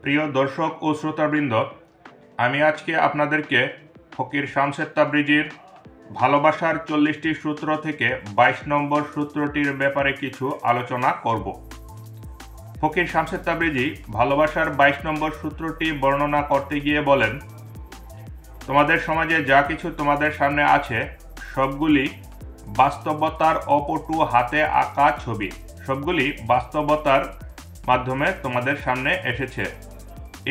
প্রিয় দর্শক ও শ্রোতাবৃন্দ, আমি আজকে আপনাদেরকে ফকির শামসুদ তাবরিজীর ভালোবাসার 40টি সূত্র থেকে 22 নম্বর সূত্রটির ব্যাপারে কিছু আলোচনা করব। ফকির শামসুদ তাবরিজী ভালোবাসার 22 নম্বর সূত্রটি বর্ণনা করতে গিয়ে বলেন, তোমাদের সমাজে যা কিছু তোমাদের সামনে আছে সবগুলি বাস্তবতার অপটু হাতে আঁকা ছবি, সবগুলি বাস্তবতার মাধ্যমে তোমাদের সামনে এসেছে।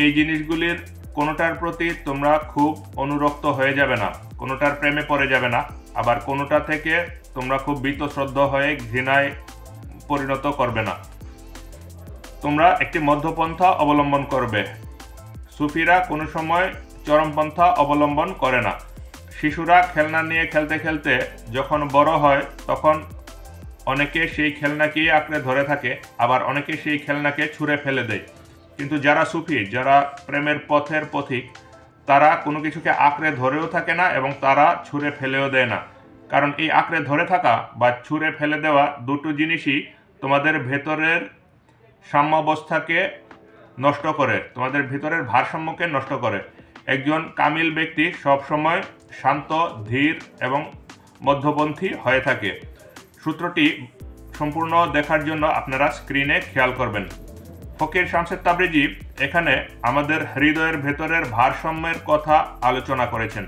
এই জিনিসগুলির কোনোটার প্রতি তোমরা খুব অনুরক্ত হয়ে যাবে না, কোনোটার প্রেমে পড়ে যাবে না, আবার কোনোটা থেকে তোমরা খুব বীতশ্রদ্ধ হয়ে ঘৃণায় পরিণত করবে না। তোমরা একটি মধ্যপন্থা অবলম্বন করবে। সুফিরা কোনো সময় চরমপন্থা অবলম্বন করে না। শিশুরা খেলনা নিয়ে খেলতে খেলতে যখন বড় হয় তখন অনেকে সেই খেলনাকেই আঁকড়ে ধরে থাকে, আবার অনেকে সেই খেলনাকে ছুঁড়ে ফেলে দেয়। কিন্তু যারা সুফি, যারা প্রেমের পথের পথিক, তারা কোনো কিছুকে আঁকড়ে ধরেও থাকে না এবং তারা ছুঁড়ে ফেলেও দেয় না। কারণ এই আঁকড়ে ধরে থাকা বা ছুঁড়ে ফেলে দেওয়া দুটো জিনিসই তোমাদের ভেতরের সাম্যাবস্থাকে নষ্ট করে, তোমাদের ভিতরের ভারসাম্যকে নষ্ট করে। একজন কামিল ব্যক্তি সবসময় শান্ত, ধীর এবং মধ্যপন্থী হয়ে থাকে। সূত্রটি সম্পূর্ণ দেখার জন্য আপনারা স্ক্রিনে খেয়াল করবেন। ফকির শামসুদ তাবরিজী এখানে আমাদের হৃদয়ের ভেতরের ভারসাম্যের কথা আলোচনা করেছেন।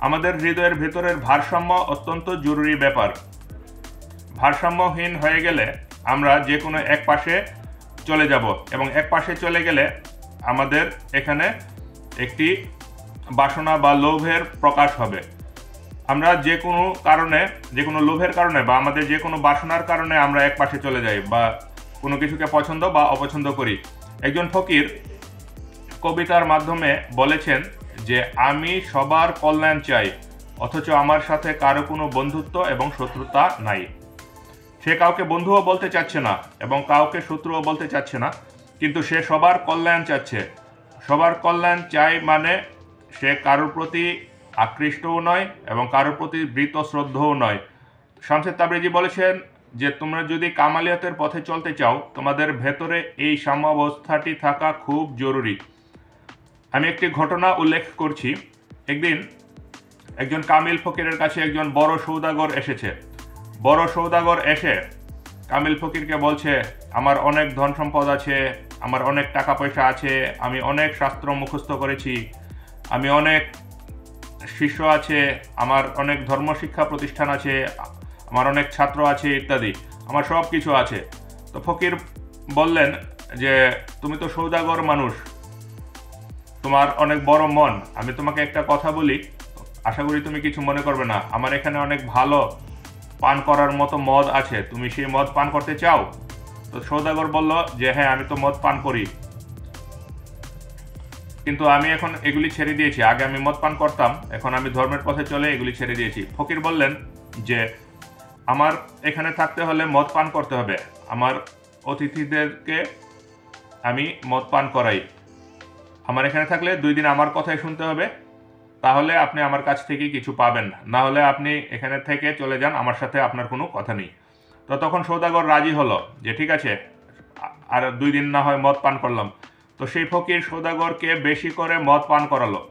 আমাদের হৃদয়ের ভেতরের ভারসাম্য অত্যন্ত জরুরি ব্যাপার। ভারসাম্যহীন হয়ে গেলে আমরা যে কোনো এক পাশে চলে যাব এবং এক পাশে চলে গেলে আমাদের এখানে একটি বাসনা বা লোভের প্রকাশ হবে। আমরা যে কোনো কারণে, যে কোনো লোভের কারণে বা আমাদের যে কোনো বাসনার কারণে আমরা এক পাশে চলে যাই বা কোনো কিছুকে পছন্দ বা অপছন্দ করি। একজন ফকির কবিতার মাধ্যমে বলেছেন যে আমি সবার কল্যাণ চাই, অথচ আমার সাথে কারো কোনো বন্ধুত্ব এবং শত্রুতা নাই। সে কাউকে বন্ধুও বলতে চাচ্ছে না এবং কাউকে শত্রুও বলতে চাচ্ছে না, কিন্তু সে সবার কল্যাণ চাচ্ছে। সবার কল্যাণ চাই মানে সে কারোর প্রতি আকৃষ্টও নয় এবং কারোর প্রতি বীতশ্রদ্ধও নয়। শামসুদ তাবরিজী বলেছেন যে তোমরা যদি কামালিয়াতের পথে চলতে চাও, তোমাদের ভেতরে এই সাম্যাবস্থাটি থাকা খুব জরুরি। আমি একটি ঘটনা উল্লেখ করছি। একদিন একজন কামিল ফকিরের কাছে একজন বড় সৌদাগর এসেছে। বড় সৌদাগর এসে কামিল ফকিরকে বলছে, আমার অনেক ধন সম্পদ আছে, আমার অনেক টাকা পয়সা আছে, আমি অনেক শাস্ত্র মুখস্থ করেছি, আমি অনেক শিষ্য আছে, আমার অনেক ধর্মশিক্ষা প্রতিষ্ঠান আছে, আমার অনেক ছাত্র আছে ইত্যাদি, আমার সব কিছু আছে। তো ফকির বললেন যে তুমি তো সৌদাগর মানুষ, তোমার অনেক বড় মন, আমি তোমাকে একটা কথা বলি, আশা করি তুমি কিছু মনে করবে না। আমার এখানে অনেক ভালো পান করার মতো মদ আছে, তুমি সেই মদ পান করতে চাও? তো সৌদাগর বলল যে হ্যাঁ, আমি তো মদ পান করি, কিন্তু আমি এখন এগুলি ছেড়ে দিয়েছি। আগে আমি মদ পান করতাম, এখন আমি ধর্মের পথে চলে এগুলি ছেড়ে দিয়েছি। ফকির বললেন যে আমার এখানে থাকতে হলে মদ পান করতে হবে, আমার অতিথিদেরকে আমি মদ পান করাই। আমার এখানে থাকলে 2 দিন আমার কথাই শুনতে হবে, তাহলে আপনি আমার কাছ থেকে কিছু পাবেন, না হলে আপনি এখানে থেকে চলে যান, আমার সাথে আপনার কোনো কথা নেই। তো তখন সৌদাগর রাজি হলো যে ঠিক আছে, আর 2 দিন না হয় মদ পান করলাম। তো সেই ফকির সৌদাগরকে বেশি করে মদ পান করালো।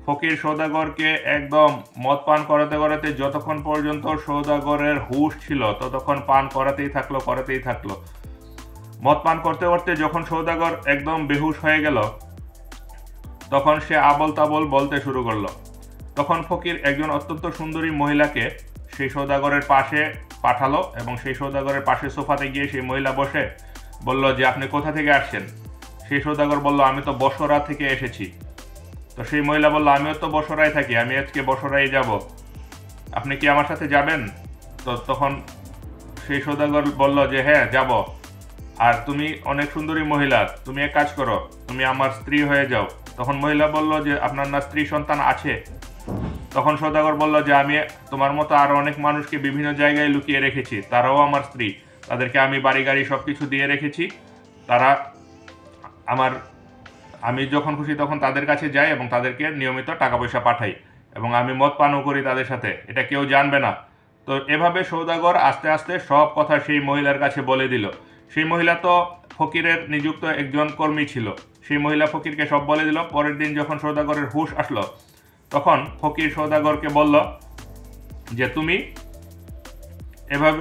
ফকির সৌদাগরকে একদম মদ পান করাতে করাতে যতক্ষণ পর্যন্ত সৌদাগরের হুঁশ ছিল ততক্ষণ পান করাতেই থাকলো। মদ পান করতে করতে যখন সৌদাগর একদম বেহুশ হয়ে গেল, তখন সে আবল তাবল বলতে শুরু করলো। তখন ফকির একজন অত্যন্ত সুন্দরী মহিলাকে সেই সৌদাগরের পাশে পাঠালো এবং সেই সৌদাগরের পাশে সোফাতে গিয়ে সেই মহিলা বসে বলল যে আপনি কোথা থেকে আসছেন? সেই সৌদাগর বলল আমি তো বসরা থেকে এসেছি। তো সেই মহিলা বলল আমিও তো বসরায় থাকি, আমি আজকে বসরায় যাব, আপনি কি আমার সাথে যাবেন? তো তখন সেই সৌদাগর বলল যে হ্যাঁ যাব, আর তুমি অনেক সুন্দরী মহিলা, তুমি এক কাজ করো, তুমি আমার স্ত্রী হয়ে যাও। তখন মহিলা বলল যে আপনার না স্ত্রী সন্তান আছে? তখন সৌদাগর বলল যে আমি তোমার মতো আরো অনেক মানুষকে বিভিন্ন জায়গায় লুকিয়ে রেখেছি, তারাও আমার স্ত্রী, তাদেরকে আমি বাড়ি গাড়ি সবকিছু দিয়ে রেখেছি, তারা আমার, আমি যখন খুশি তখন তাদের কাছে যাই এবং তাদেরকে নিয়মিত টাকা পয়সা পাঠাই এবং আমি মদ পানও করি তাদের সাথে, এটা কেউ জানবে না। তো এভাবে সৌদাগর আস্তে আস্তে সব কথা সেই মহিলার কাছে বলে দিল। সেই মহিলা তো ফকিরের নিযুক্ত একজন কর্মী ছিল। সেই মহিলা ফকিরকে সব বলে দিল। পরের দিন যখন সওদাগরের হুঁশ আসলো, তখন ফকির সওদাগরকে বলল যে তুমি এভাবে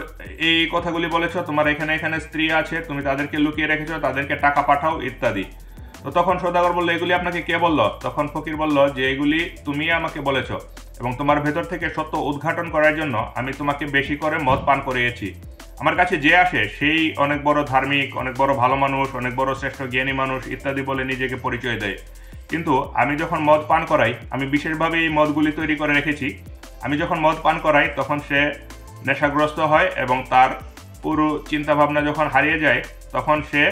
এই কথাগুলি বলেছ, তোমার এখানে এখানে স্ত্রী আছে, তুমি তাদেরকে লুকিয়ে রেখেছো, তাদেরকে টাকা পাঠাও ইত্যাদি। তো তখন সওদাগর বলল, এগুলি আপনাকে কে বলল? তখন ফকির বলল যে এগুলি তুমি আমাকে বলেছ, এবং তোমার ভেতর থেকে সত্য উদ্ঘাটন করার জন্য আমি তোমাকে বেশি করে মদ পান করিয়েছি। আমার কাছে যে আসে সেই অনেক বড় ধার্মিক, অনেক বড় ভালো মানুষ, অনেক বড় শ্রেষ্ঠ জ্ঞানী মানুষ ইত্যাদি বলে নিজেকে পরিচয় দেয়। কিন্তু আমি যখন মদ পান করাই, আমি বিশেষভাবে এই মদগুলি তৈরি করে রেখেছি, আমি যখন মদ পান করাই তখন সে নেশাগ্রস্ত হয় এবং তার পুরো চিন্তাভাবনা যখন হারিয়ে যায়, তখন সে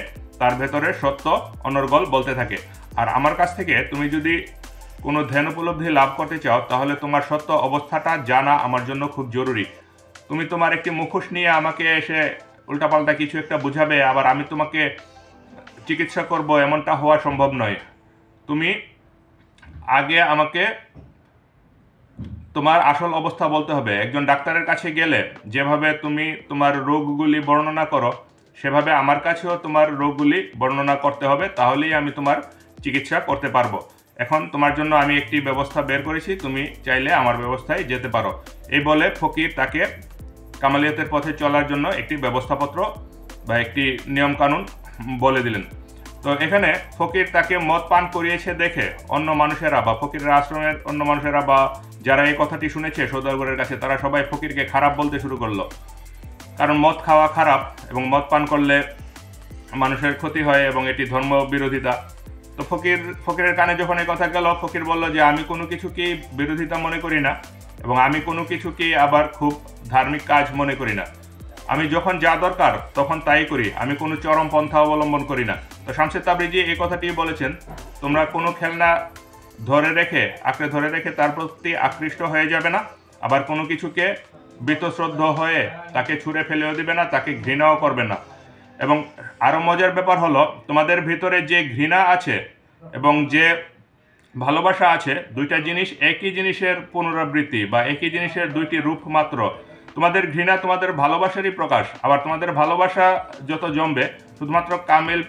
তার ভেতরে সত্য অনর্গল বলতে থাকে। আর আমার কাছ থেকে তুমি যদি কোনো ধ্যান উপলব্ধি লাভ করতে চাও, তাহলে তোমার সত্য অবস্থাটা জানা আমার জন্য খুব জরুরি। তুমি তোমার একটি মুখোশ নিয়ে আমাকে এসে উল্টাপাল্টা কিছু একটা বুঝাবে, আবার আমি তোমাকে চিকিৎসা করব, এমনটা হওয়া সম্ভব নয়। তুমি আগে আমাকে তোমার আসল অবস্থা বলতে হবে। একজন ডাক্তারের কাছে গেলে যেভাবে তুমি তোমার রোগগুলি বর্ণনা করো, সেভাবে আমার কাছেও তোমার রোগগুলি বর্ণনা করতে হবে, তাহলেই আমি তোমার চিকিৎসা করতে পারবো। এখন তোমার জন্য আমি একটি ব্যবস্থা বের করেছি, তুমি চাইলে আমার ব্যবস্থায় যেতে পারো। এই বলে ফকির তাকে কামালিয়াতের পথে চলার জন্য একটি ব্যবস্থাপত্র বা একটি নিয়মকানুন বলে দিলেন। তো এখানে ফকির তাকে মদ পান করিয়েছে দেখে অন্য মানুষেরা বা ফকিরের আশ্রমের অন্য মানুষেরা বা যারা এই কথাটি শুনেছে সওদাগরের কাছে, তারা সবাই ফকিরকে খারাপ বলতে শুরু করলো। কারণ মদ খাওয়া খারাপ এবং মদ পান করলে মানুষের ক্ষতি হয় এবং এটি ধর্ম বিরোধিতা। তো ফকিরের কানে যখন এই কথা গেল, ফকির বলল যে আমি কোনো কিছুকেই বিরোধিতা মনে করি না এবং আমি কোনো কিছুকেই আবার খুব ধার্মিক কাজ মনে করি না। আমি যখন যা দরকার তখন তাই করি, আমি কোনো চরম পন্থা অবলম্বন করি না। তো শামসে তাবরিজি এই কথাটি বলেছেন, তোমরা কোনো খেলনা আঁকড়ে ধরে রেখে তার প্রতি আকৃষ্ট হয়ে যাবে না, আবার কোনো কিছুকে বীতশ্রদ্ধ হয়ে তাকে ছুঁড়ে ফেলেও দিবে না, তাকে ঘৃণাও করবে না। এবং আরও মজার ব্যাপার হলো, তোমাদের ভিতরে যে ঘৃণা আছে এবং যে ভালোবাসা আছে, দুইটা জিনিস একই জিনিসের পুনরাবৃত্তি বা একই জিনিসের দুইটি রূপ মাত্র। তোমাদের ঘৃণা তোমাদের ভালোবাসারই প্রকাশ, আবার তোমাদের ভালোবাসা যত জমবে, শুধুমাত্র কামেল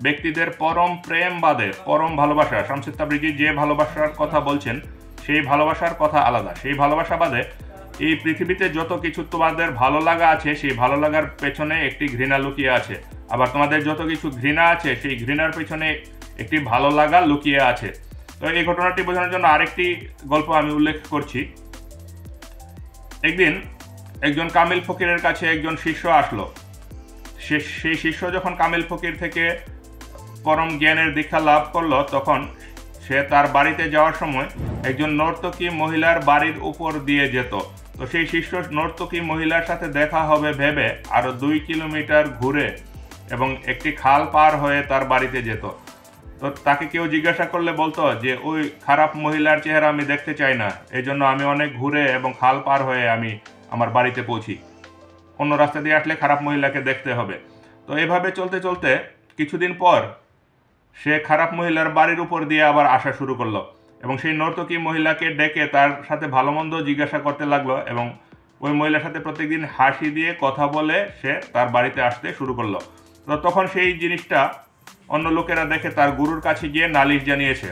ব্যক্তিদের পরম প্রেম বাদে পরম ভালোবাসা, শামসে তাবরিজি যে ভালোবাসার কথা বলছেন সেই ভালোবাসার কথা আলাদা। সেই ভালোবাসা বাদে এই পৃথিবীতে যত কিছু তোমাদের ভালো লাগা আছে, সেই ভালো লাগার পেছনে একটি ঘৃণা লুকিয়ে আছে। আবার তোমাদের যত কিছু ঘৃণা আছে, সেই ঘৃণার পেছনে একটি ভালো লাগা লুকিয়ে আছে। তো এই ঘটনাটি বোঝানোর জন্য আরেকটি গল্প আমি উল্লেখ করছি। একদিন একজন কামিল ফকিরের কাছে একজন শিষ্য আসলো। সেই শিষ্য যখন কামিল ফকির থেকে পরম জ্ঞানের দীক্ষা লাভ করলো, তখন সে তার বাড়িতে যাওয়ার সময় একজন নর্তকী মহিলার বাড়ির উপর দিয়ে যেত। তো সেই শিষ্য নর্তকী মহিলার সাথে দেখা হবে ভেবে আরো 2 কিলোমিটার ঘুরে এবং একটি খাল পার হয়ে তার বাড়িতে যেত। তো তাকে কেউ জিজ্ঞাসা করলে বলতো যে ওই খারাপ মহিলার চেহারা আমি দেখতে চাই না, এই জন্য আমি অনেক ঘুরে এবং খাল পার হয়ে আমি আমার বাড়িতে পৌঁছি। অন্য রাস্তা দিয়ে আসলে খারাপ মহিলাকে দেখতে হবে। তো এভাবে চলতে চলতে কিছুদিন পর সে খারাপ মহিলার বাড়ির উপর দিয়ে আবার আসা শুরু করলো এবং সেই নর্তকী মহিলাকে ডেকে তার সাথে ভালো মন্দ জিজ্ঞাসা করতে লাগলো এবং ওই মহিলার সাথে প্রত্যেকদিন হাসি দিয়ে কথা বলে সে তার বাড়িতে আসতে শুরু করলো। তো তখন সেই জিনিসটা অন্য লোকেরা দেখে তার গুরুর কাছে গিয়ে নালিশ জানিয়েছে।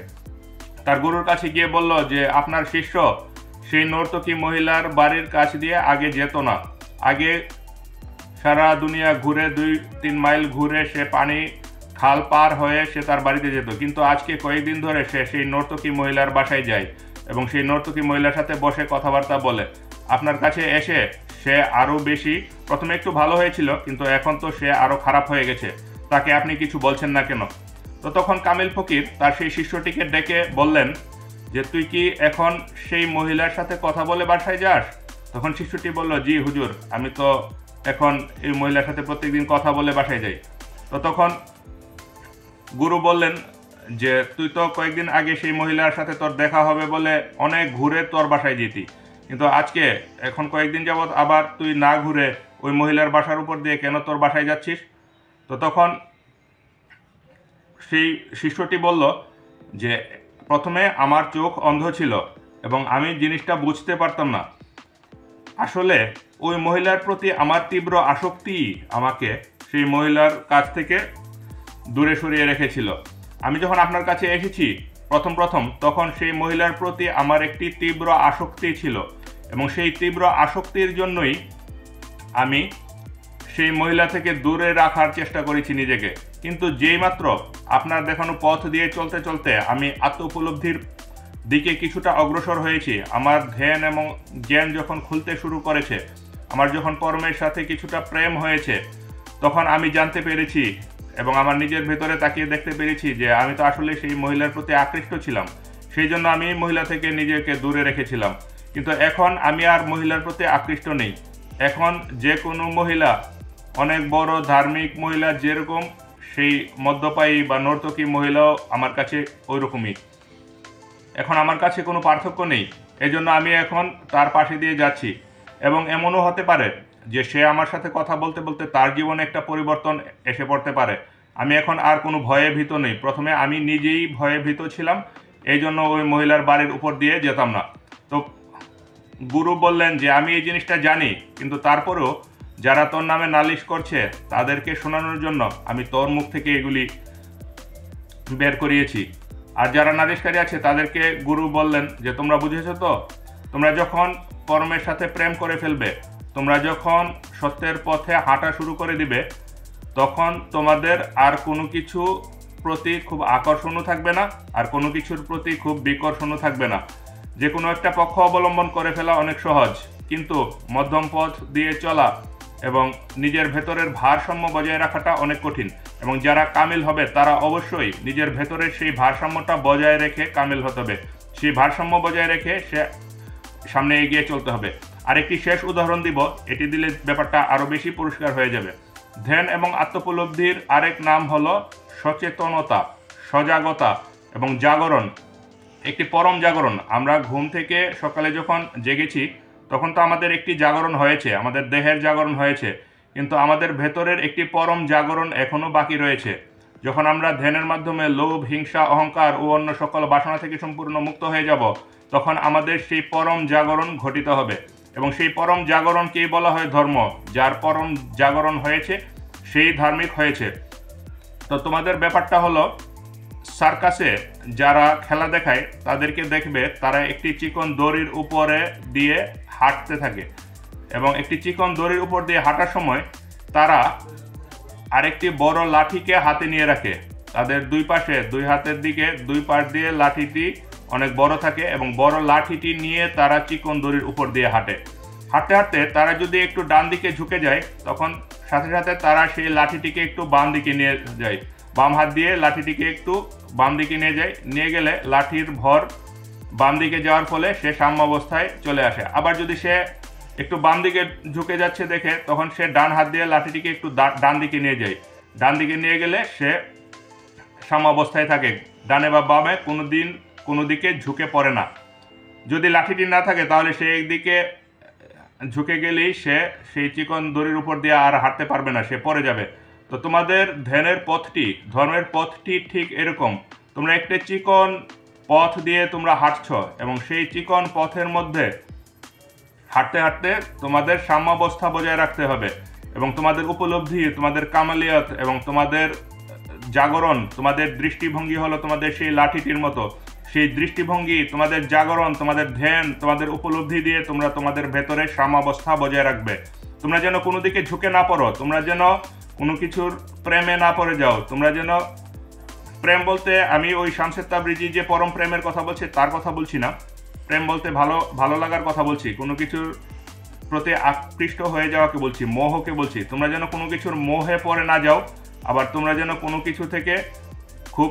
তার গুরুর কাছে গিয়ে বলল যে আপনার শিষ্য সেই নর্তকী মহিলার বাড়ির কাছ দিয়ে আগে যেত না, আগে সারা দুনিয়া ঘুরে 2-3 মাইল ঘুরে সে পানি খাল পার হয়ে সে তার বাড়িতে যেত, কিন্তু আজকে কয়েকদিন ধরে সে সেই নর্তকী মহিলার বাসায় যায় এবং সেই নর্তকী মহিলার সাথে বসে কথাবার্তা বলে। আপনার কাছে এসে সে আরও বেশি, প্রথমে একটু ভালো হয়েছিল কিন্তু এখন তো সে আরও খারাপ হয়ে গেছে, তাকে আপনি কিছু বলছেন না কেন? তো তখন কামিল ফকির তার সেই শিষ্যটিকে ডেকে বললেন যে তুই কি এখন সেই মহিলার সাথে কথা বলে বাসায় যাস? তখন শিষ্যটি বলল, জি হুজুর, আমি তো এখন এই মহিলার সাথে প্রত্যেকদিন কথা বলে বাসায় যাই। তো তখন গুরু বললেন যে তুই তো কয়েকদিন আগে সেই মহিলার সাথে তোর দেখা হবে বলে অনেক ঘুরে তোর বাসায় যেতি, কিন্তু আজকে এখন কয়েকদিন যাবৎ আবার তুই না ঘুরে ওই মহিলার বাসার উপর দিয়ে কেন তোর বাসায় যাচ্ছিস? তো তখন সেই শিষ্যটি বলল যে প্রথমে আমার চোখ অন্ধ ছিল এবং আমি জিনিসটা বুঝতে পারতাম না। আসলে ওই মহিলার প্রতি আমার তীব্র আসক্তি আমাকে সেই মহিলার কাছ থেকে দূরে সরিয়ে রেখেছিল। আমি যখন আপনার কাছে এসেছি প্রথম তখন সেই মহিলার প্রতি আমার একটি তীব্র আসক্তি ছিল, এবং সেই তীব্র আসক্তির জন্যই আমি সেই মহিলা থেকে দূরে রাখার চেষ্টা করেছি নিজেকে। কিন্তু যেই মাত্র আপনার দেখানো পথ দিয়ে চলতে চলতে আমি আত্ম উপলব্ধির দিকে কিছুটা অগ্রসর হয়েছি, আমার ধ্যান এবং জ্ঞান যখন খুলতে শুরু করেছে, আমার যখন পরমের সাথে কিছুটা প্রেম হয়েছে, তখন আমি জানতে পেরেছি এবং আমার নিজের ভেতরে তাকিয়ে দেখতে পেরেছি যে আমি তো আসলে সেই মহিলার প্রতি আকৃষ্ট ছিলাম। সেই জন্য আমি মহিলা থেকে নিজেকে দূরে রেখেছিলাম। কিন্তু এখন আমি আর মহিলার প্রতি আকৃষ্ট নেই। এখন যে কোনো মহিলা, অনেক বড় ধার্মিক মহিলা যেরকম, সেই মদ্যপায়ী বা নর্তকী মহিলাও আমার কাছে ওই রকমই। এখন আমার কাছে কোনো পার্থক্য নেই। এজন্য আমি এখন তার পাশে দিয়ে যাচ্ছি, এবং এমনও হতে পারে যে সে আমার সাথে কথা বলতে বলতে তার জীবনে একটা পরিবর্তন এসে পড়তে পারে। আমি এখন আর কোনো ভয়ে ভীত নেই। প্রথমে আমি নিজেই ভয়ে ভীত ছিলাম, এই জন্য ওই মহিলার বাড়ির উপর দিয়ে যেতাম না। তো গুরু বললেন যে আমি এই জিনিসটা জানি, কিন্তু তারপরেও যারা তোর নামে নালিশ করছে তাদেরকে শোনানোর জন্য আমি তোর মুখ থেকে এগুলি বের করিয়েছি। আর যারা নালিশকারী আছে তাদেরকে গুরু বললেন যে তোমরা বুঝেছো তো, তোমরা যখন কর্মের সাথে প্রেম করে ফেলবে, তোমরা যখন সত্যের পথে হাঁটা শুরু করে দিবে, তখন তোমাদের আর কোনো কিছু প্রতি খুব আকর্ষণও থাকবে না, আর কোনো কিছুর প্রতি খুব বিকর্ষণও থাকবে না। যে কোনো একটা পক্ষ অবলম্বন করে ফেলা অনেক সহজ, কিন্তু মধ্যম পথ দিয়ে চলা এবং নিজের ভেতরের ভারসাম্য বজায় রাখাটা অনেক কঠিন। এবং যারা কামিল হবে তারা অবশ্যই নিজের ভেতরের সেই ভারসাম্যটা বজায় রেখে কামিল হতে হবে। সেই ভারসাম্য বজায় রেখে সে সামনে এগিয়ে চলতে হবে। আর একটি শেষ উদাহরণ দিব, এটি দিলে ব্যাপারটা আরও বেশি পরিষ্কার হয়ে যাবে। ধ্যান এবং আত্মোপলব্ধির আরেক নাম হলো সচেতনতা, সজাগতা এবং জাগরণ। একটি পরম জাগরণ। আমরা ঘুম থেকে সকালে যখন জেগেছি তখন তো আমাদের একটি জাগরণ হয়েছে, আমাদের দেহের জাগরণ হয়েছে, কিন্তু আমাদের ভেতরের একটি পরম জাগরণ এখনও বাকি রয়েছে। যখন আমরা ধ্যানের মাধ্যমে লোভ, হিংসা, অহংকার ও অন্য সকল বাসনা থেকে সম্পূর্ণ মুক্ত হয়ে যাব, তখন আমাদের সেই পরম জাগরণ ঘটিত হবে। এবং সেই পরম জাগরণকেই বলা হয় ধর্ম। যার পরম জাগরণ হয়েছে সেই ধার্মিক হয়েছে। তো তোমাদের ব্যাপারটা হলো, সার্কাসে যারা খেলা দেখায় তাদেরকে দেখবে তারা একটি চিকন দড়ির উপরে দিয়ে হাঁটতে থাকে, এবং একটি চিকন দড়ির উপর দিয়ে হাঁটার সময় তারা আরেকটি বড় লাঠিকে হাতে নিয়ে রাখে। তাদের দুই পাশে, দুই হাতের দিকে দুই পাশ দিয়ে লাঠিটি অনেক বড় থাকে, এবং বড় লাঠিটি নিয়ে তারা চিকন দড়ির উপর দিয়ে হাঁটে। হাঁটতে হাঁটতে তারা যদি একটু ডান দিকে ঝুঁকে যায়, তখন সাথে সাথে তারা সেই লাঠিটিকে একটু বাম দিকে নিয়ে যায়। বাম হাত দিয়ে লাঠিটিকে একটু বাম দিকে নিয়ে যায়, নিয়ে গেলে লাঠির ভর বাম দিকে যাওয়ার ফলে সে সাম্য অবস্থায় চলে আসে। আবার যদি সে একটু বাম দিকে ঝুঁকে যাচ্ছে দেখে, তখন সে ডান হাত দিয়ে লাঠিটিকে একটু ডান দিকে নিয়ে যায়। ডান দিকে নিয়ে গেলে সে সাম্য অবস্থায় থাকে, ডানে বা বামে কোনো দিকে ঝুঁকে পড়ে না। যদি লাঠিটি না থাকে তাহলে সে একদিকে ঝুঁকে গেলেই সে সেই চিকন দড়ির উপর দিয়ে আর হাঁটতে পারবে না, সে পড়ে যাবে। তো তোমাদের ধ্যানের পথটি, ধর্মের পথটি ঠিক এরকম। তোমরা একটা চিকন পথ দিয়ে তোমরা হাঁটছ, এবং সেই চিকন পথের মধ্যে হাঁটতে হাঁটতে তোমাদের সাম্যাবস্থা বজায় রাখতে হবে, এবং তোমাদের উপলব্ধি, তোমাদের কামালিয়াত এবং তোমাদের জাগরণ, তোমাদের দৃষ্টিভঙ্গি হলো তোমাদের সেই লাঠিটির মতো। সেই দৃষ্টিভঙ্গি, তোমাদের জাগরণ, তোমাদের ধ্যান, তোমাদের উপলব্ধি দিয়ে তোমরা তোমাদের ভেতরে সাম্যাবস্থা বজায় রাখবে। তোমরা যেন কোনো দিকে ঝুঁকে না পড়ো, তোমরা যেন কোনো কিছুর প্রেমে না পড়ে যাও। তোমরা যেন, প্রেম বলতে আমি ওই শামসের তাবরিজি যে পরম প্রেমের কথা বলছে তার কথা বলছি না। প্রেম বলতে ভালো লাগার কথা বলছি, কোনো কিছুর প্রতি আকৃষ্ট হয়ে যাওয়াকে বলছি, মোহকে বলছি। তোমরা যেন কোনো কিছুর মোহে পড়ে না যাও, আবার তোমরা যেন কোনো কিছু থেকে খুব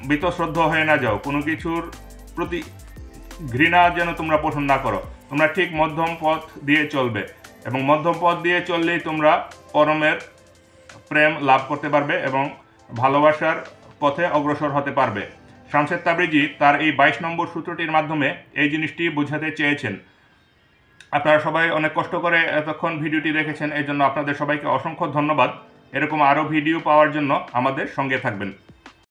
বীতশ্রদ্ধ হয়ে না যাও, কোনো কিছুর প্রতি ঘৃণা যেন তোমরা পোষণ না করো। তোমরা ঠিক মধ্যম পথ দিয়ে চলবে, এবং মধ্যম পথ দিয়ে চললেই তোমরা পরমের প্রেম লাভ করতে পারবে এবং ভালোবাসার পথে অগ্রসর হতে পারবে। শামসের তাবরিজি তার এই 22 নম্বর সূত্রটির মাধ্যমে এই জিনিসটি বোঝাতে চেয়েছেন। আপনারা সবাই অনেক কষ্ট করে এতক্ষণ ভিডিওটি দেখেছেন, এই জন্য আপনাদের সবাইকে অসংখ্য ধন্যবাদ। এরকম আরও ভিডিও পাওয়ার জন্য আমাদের সঙ্গে থাকবেন।